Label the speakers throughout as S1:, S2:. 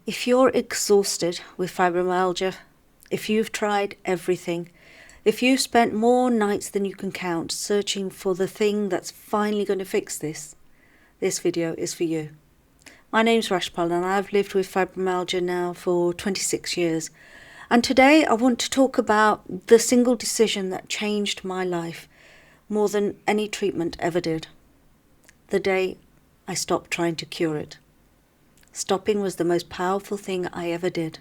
S1: If you're exhausted with fibromyalgia, if you've tried everything, if you've spent more nights than you can count searching for the thing that's finally going to fix this video is for you. My name's Rashpal and I've lived with fibromyalgia now for 26 years. And today I want to talk about the single decision that changed my life more than any treatment ever did. The day I stopped trying to cure it. Stopping was the most powerful thing I ever did.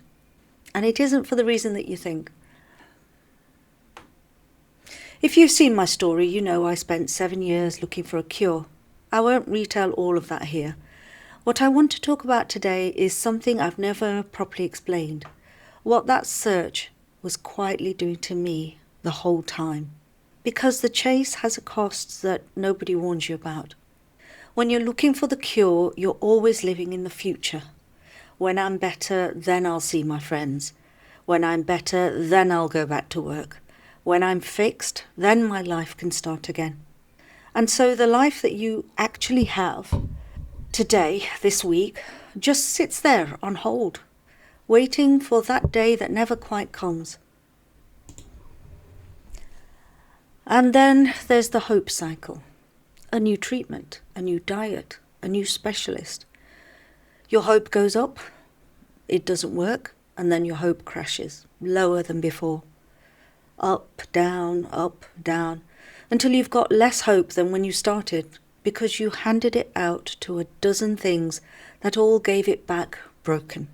S1: And it isn't for the reason that you think. If you've seen my story, you know I spent 7 years looking for a cure. I won't retell all of that here. What I want to talk about today is something I've never properly explained. What that search was quietly doing to me the whole time. Because the chase has a cost that nobody warns you about. When you're looking for the cure, you're always living in the future. When I'm better, then I'll see my friends. When I'm better, then I'll go back to work. When I'm fixed, then my life can start again. And so the life that you actually have today, this week, just sits there on hold, waiting for that day that never quite comes. And then there's the hope cycle. A new treatment, a new diet, a new specialist. Your hope goes up, it doesn't work, and then your hope crashes, lower than before. Up, down, until you've got less hope than when you started, because you handed it out to a dozen things that all gave it back broken.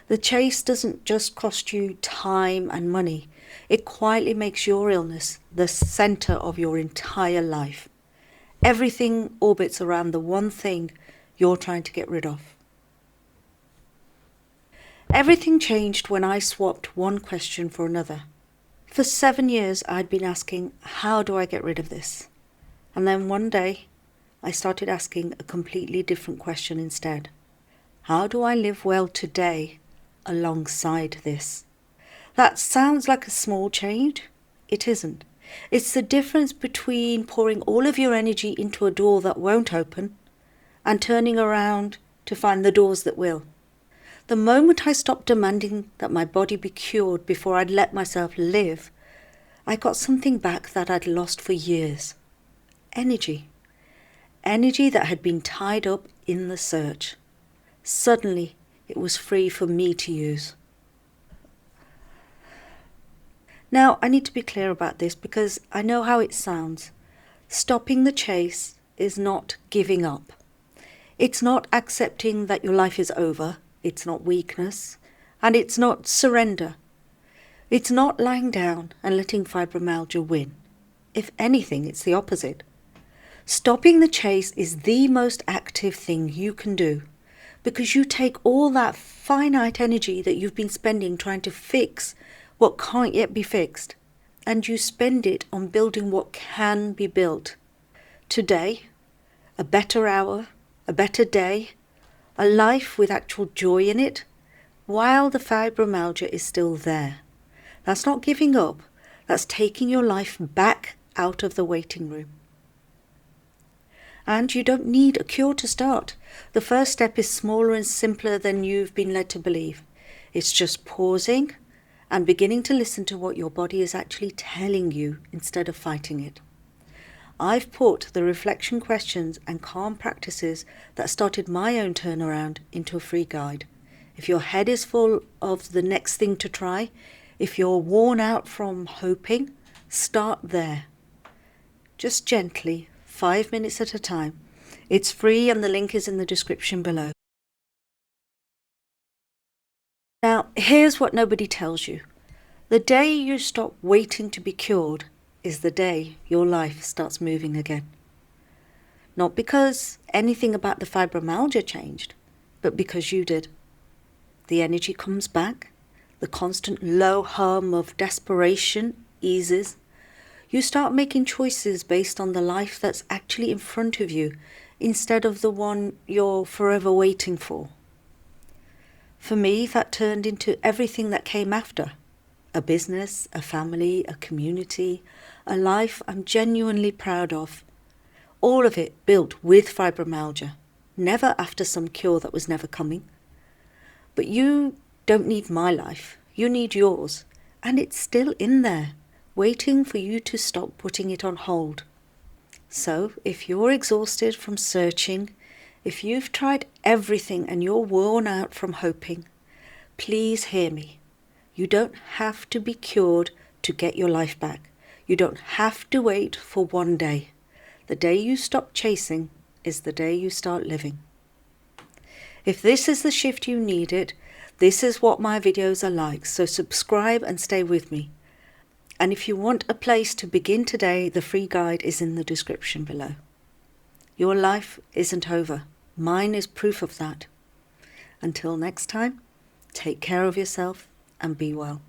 S1: The chase doesn't just cost you time and money. It quietly makes your illness the center of your entire life. Everything orbits around the one thing you're trying to get rid of. Everything changed when I swapped one question for another. For 7 years, I'd been asking, how do I get rid of this? And then one day, I started asking a completely different question instead. How do I live well today alongside this? That sounds like a small change. It isn't. It's the difference between pouring all of your energy into a door that won't open and turning around to find the doors that will. The moment I stopped demanding that my body be cured before I'd let myself live, I got something back that I'd lost for years. Energy. Energy that had been tied up in the search. Suddenly, it was free for me to use. Now, I need to be clear about this because I know how it sounds. Stopping the chase is not giving up. It's not accepting that your life is over. It's not weakness. And it's not surrender. It's not lying down and letting fibromyalgia win. If anything, it's the opposite. Stopping the chase is the most active thing you can do because you take all that finite energy that you've been spending trying to fix what can't yet be fixed, and you spend it on building what can be built. Today, a better hour, a better day, a life with actual joy in it, while the fibromyalgia is still there. That's not giving up, that's taking your life back out of the waiting room. And you don't need a cure to start. The first step is smaller and simpler than you've been led to believe. It's just pausing and beginning to listen to what your body is actually telling you instead of fighting it. I've put the reflection questions and calm practices that started my own turnaround into a free guide. If your head is full of the next thing to try, if you're worn out from hoping, start there. Just gently, 5 minutes at a time. It's free and the link is in the description below. Now, here's what nobody tells you. The day you stop waiting to be cured is the day your life starts moving again. Not because anything about the fibromyalgia changed, but because you did. The energy comes back, the constant low hum of desperation eases. You start making choices based on the life that's actually in front of you instead of the one you're forever waiting for. For me, that turned into everything that came after. A business, a family, a community, a life I'm genuinely proud of. All of it built with fibromyalgia, never after some cure that was never coming. But you don't need my life. You need yours. And it's still in there, waiting for you to stop putting it on hold. So if you're exhausted from searching, if you've tried everything and you're worn out from hoping, please hear me. You don't have to be cured to get your life back. You don't have to wait for one day. The day you stop chasing is the day you start living. If this is the shift you needed, this is what my videos are like, so subscribe and stay with me. And if you want a place to begin today, the free guide is in the description below. Your life isn't over. Mine is proof of that. Until next time, take care of yourself and be well.